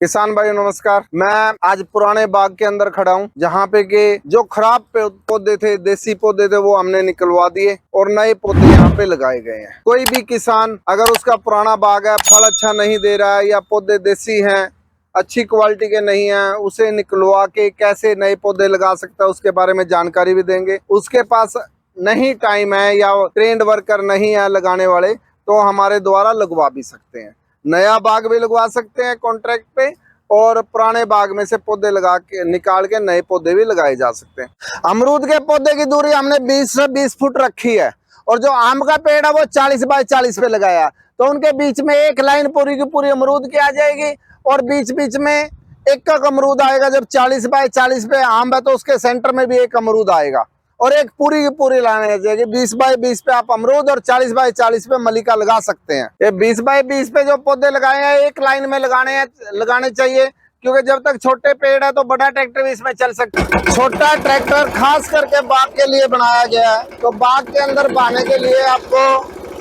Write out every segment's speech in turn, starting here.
किसान भाई नमस्कार। मैं आज पुराने बाग के अंदर खड़ा हूं, जहां पे के जो खराब पौधे थे, देसी पौधे थे, वो हमने निकलवा दिए और नए पौधे यहां पे लगाए गए हैं। कोई भी किसान अगर उसका पुराना बाग है, फल अच्छा नहीं दे रहा है या पौधे देसी हैं, अच्छी क्वालिटी के नहीं है, उसे निकलवा के कैसे नए पौधे लगा सकता है उसके बारे में जानकारी भी देंगे। उसके पास नहीं टाइम है या ट्रेंड वर्कर नहीं है लगाने वाले, तो हमारे द्वारा लगवा भी सकते हैं। नया बाग भी लगवा सकते हैं कॉन्ट्रैक्ट पे, और पुराने बाग में से पौधे लगा के निकाल के नए पौधे भी लगाए जा सकते हैं। अमरूद के पौधे की दूरी हमने 20 से 20 फुट रखी है, और जो आम का पेड़ है वो 40 बाय 40 पे लगाया, तो उनके बीच में एक लाइन पूरी की पूरी अमरूद की आ जाएगी, और बीच बीच में एक अमरूद आएगा। जब 40 बाय 40 पे आम है तो उसके सेंटर में भी एक अमरूद आएगा, और एक पूरी की पूरी लाइन आ जाएगी। 20 बाय 20 पे आप अमरूद और 40 बाय 40 पे मलिका लगा सकते हैं। ये 20 बाय 20 पे जो पौधे लगाए हैं एक लाइन में लगाने चाहिए, क्योंकि जब तक छोटे पेड़ है तो बड़ा ट्रैक्टर भी इसमें चल सकता है। छोटा ट्रैक्टर खास करके बाग के लिए बनाया गया है, तो बाग के अंदर बांधने के लिए आपको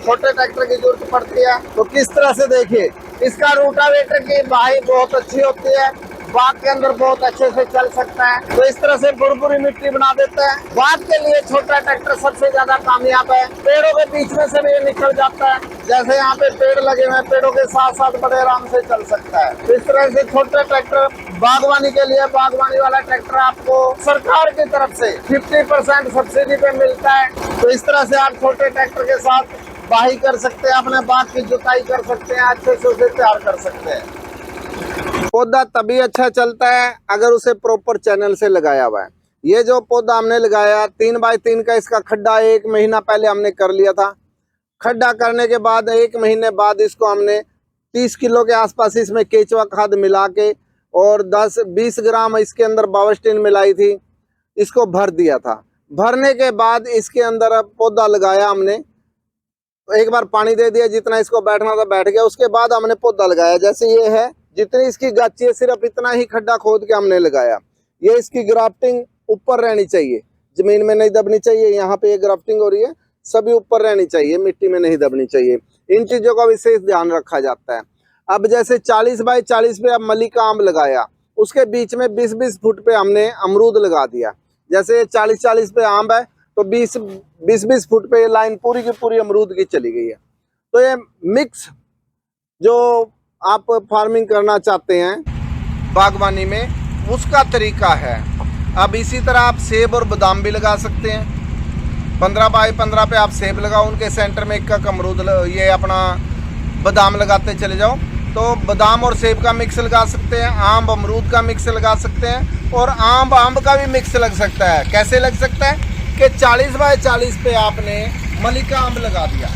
छोटे ट्रैक्टर की जरूरत पड़ती है। तो किस तरह से देखिए, इसका रोटावेटर की बाही बहुत अच्छी होती है, बाग के अंदर बहुत अच्छे से चल सकता है। तो इस तरह से बुरबुरी मिट्टी बना देता है। बाग के लिए छोटा ट्रैक्टर सबसे ज्यादा कामयाब है। पेड़ों के बीच में से भी ये निकल जाता है, जैसे यहाँ पे पेड़ लगे हुए हैं, पेड़ों के साथ साथ बड़े आराम से चल सकता है। तो इस तरह से छोटे ट्रैक्टर बागवानी के लिए, बागवानी वाला ट्रैक्टर आपको सरकार की तरफ से 50% सब्सिडी पे मिलता है। तो इस तरह से आप छोटे ट्रैक्टर के साथ बाही कर सकते हैं, अपने बाग की जुताई कर सकते हैं, अच्छे से उसे तैयार कर सकते हैं। पौधा तभी अच्छा चलता है अगर उसे प्रॉपर चैनल से लगाया हुआ है। ये जो पौधा हमने लगाया 3 बाय 3 का, इसका खड्डा 1 महीना पहले हमने कर लिया था। खड्डा करने के बाद 1 महीने बाद इसको हमने 30 किलो के आसपास इसमें केचुआ खाद मिला के और 10-20 ग्राम इसके अंदर बावस्टीन मिलाई थी, इसको भर दिया था। भरने के बाद इसके अंदर पौधा लगाया हमने, एक बार पानी दे दिया, जितना इसको बैठना था बैठ गया। उसके बाद हमने पौधा लगाया, जैसे ये है, जितनी इसकी गाची है सिर्फ इतना ही खड्डा खोद के हमने लगाया। ये इसकी ग्राफ्टिंग ऊपर रहनी चाहिए, जमीन में नहीं दबनी चाहिए। यहाँ पे ये ग्राफ्टिंग हो रही है, सभी ऊपर रहनी चाहिए, मिट्टी में नहीं दबनी चाहिए। इन चीजों का विशेष ध्यान रखा जाता है। अब जैसे 40 बाय 40 पे अब मलिका आम लगाया, उसके बीच में 20-20 फुट पे हमने अमरूद लगा दिया। जैसे 40-40 पे आम है तो 20-20 फुट पे लाइन पूरी की पूरी अमरूद की चली गई है। तो ये मिक्स जो आप फार्मिंग करना चाहते हैं बागवानी में, उसका तरीका है। अब इसी तरह आप सेब और बादाम भी लगा सकते हैं। 15 बाय 15 पे आप सेब लगाओ, उनके सेंटर में एक अमरूद, ये अपना बादाम लगाते चले जाओ। तो बादाम और सेब का मिक्स लगा सकते हैं, आम अमरूद का मिक्स लगा सकते हैं, और आम का भी मिक्स लग सकता है। कैसे लग सकता है कि 40 बाय 40 पे आपने मलिका आम लगा दिया,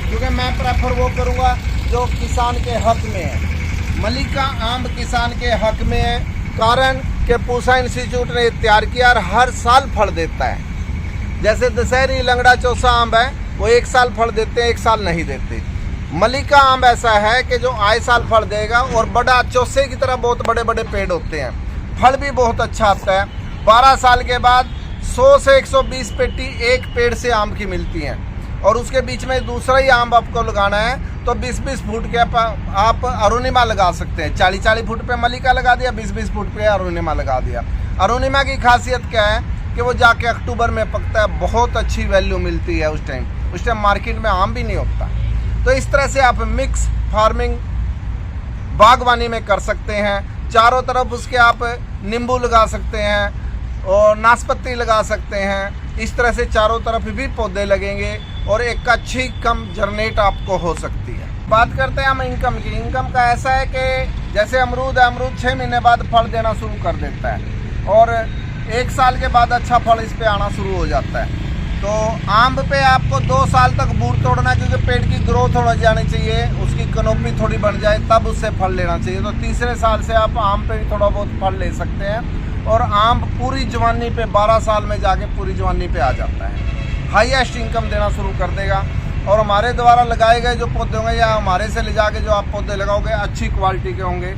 क्योंकि मैं प्रेफर वो करूँगा जो किसान के हक में है। मलिका आम किसान के हक में है, कारण कि पूसा इंस्टीट्यूट ने तैयार किया और हर साल फल देता है। जैसे दशहरी, लंगड़ा, चौसा आम है, वो 1 साल फल देते हैं, 1 साल नहीं देते। मलिका आम ऐसा है कि जो आए साल फल देगा, और बड़ा चौसे की तरह बहुत बड़े बड़े पेड़ होते हैं, फल भी बहुत अच्छा आता है। 12 साल के बाद 100 से 120 पेटी एक पेड़ से आम की मिलती हैं, और उसके बीच में दूसरा ही आम आपको लगाना है तो 20-20 फुट के आप अरुणिमा लगा सकते हैं। 40-40 फुट पे मलिका लगा दिया, 20-20 फुट पे अरुणिमा लगा दिया। अरुणिमा की खासियत क्या है कि वो जाके अक्टूबर में पकता है, बहुत अच्छी वैल्यू मिलती है उस टाइम मार्केट में आम भी नहीं होता। तो इस तरह से आप मिक्स फार्मिंग बागवानी में कर सकते हैं। चारों तरफ उसके आप नींबू लगा सकते हैं और नाशपाती लगा सकते हैं। इस तरह से चारों तरफ भी पौधे लगेंगे और एक अच्छी इनकम जनरेट आपको हो सकती है। बात करते हैं हम इनकम की। इनकम का ऐसा है कि जैसे अमरूद है, अमरूद 6 महीने बाद फल देना शुरू कर देता है, और 1 साल के बाद अच्छा फल इस पे आना शुरू हो जाता है। तो आम पे आपको 2 साल तक बूर तोड़ना है, क्योंकि पेड़ की ग्रोथ हो जानी चाहिए, उसकी कनोपी थोड़ी बढ़ जाए, तब उससे फल लेना चाहिए। तो तीसरे साल से आप आम पे भी थोड़ा बहुत फल ले सकते हैं, और आम पूरी जवानी पे 12 साल में जाके पूरी जवानी पे आ जाता है, हाईएस्ट इनकम देना शुरू कर देगा। और हमारे द्वारा लगाए गए जो पौधे होंगे, या हमारे से ले जाके जो आप पौधे लगाओगे, अच्छी क्वालिटी के होंगे।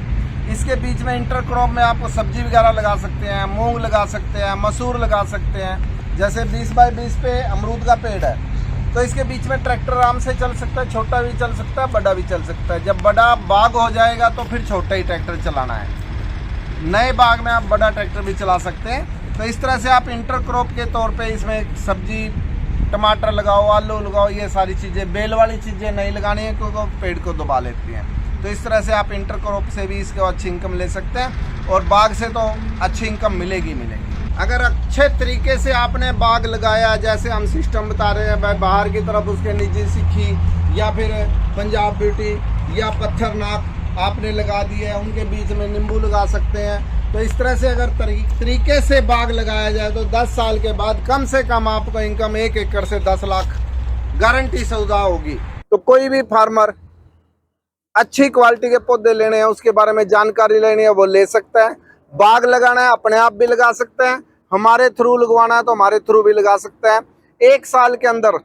इसके बीच में इंटरक्रॉप में आपको सब्जी वगैरह लगा सकते हैं, मूंग लगा सकते हैं, मसूर लगा सकते हैं। जैसे 20 बाय 20 पे अमरूद का पेड़ है, तो इसके बीच में ट्रैक्टर आराम से चल सकता है, छोटा भी चल सकता है, बड़ा भी चल सकता है। जब बड़ा बाग हो जाएगा तो फिर छोटा ही ट्रैक्टर चलाना है। नए बाग में आप बड़ा ट्रैक्टर भी चला सकते हैं। तो इस तरह से आप इंटरक्रॉप के तौर पे इसमें सब्जी, टमाटर लगाओ, आलू लगाओ, ये सारी चीज़ें। बेल वाली चीज़ें नहीं लगानी है क्योंकि पेड़ को दबा लेती हैं। तो इस तरह से आप इंटरक्रॉप से भी इसको अच्छी इनकम ले सकते हैं और बाग से तो अच्छी इनकम मिलेगी। अगर अच्छे तरीके से आपने बाग लगाया, जैसे हम सिस्टम बता रहे हैं, भाई बाहर की तरफ उसके निजी सिक्की या फिर पंजाब ब्यूटी या पत्थरनाक आपने लगा दिए है, उनके बीच में नींबू लगा सकते हैं। तो इस तरह से अगर तरीके से बाग लगाया जाए तो 10 साल के बाद कम से कम आपको इनकम 1 एकड़ से 10 लाख गारंटी सौदा होगी। तो कोई भी फार्मर अच्छी क्वालिटी के पौधे लेने हैं, उसके बारे में जानकारी लेनी है, वो ले सकता है। बाग लगाना है अपने आप भी लगा सकते हैं, हमारे थ्रू लगवाना है तो हमारे थ्रू भी लगा सकते हैं। 1 साल के अंदर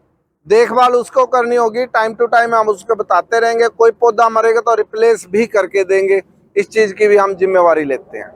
देखभाल उसको करनी होगी, टाइम टू टाइम हम उसको बताते रहेंगे। कोई पौधा मरेगा तो रिप्लेस भी करके देंगे, इस चीज़ की भी हम जिम्मेवारी लेते हैं।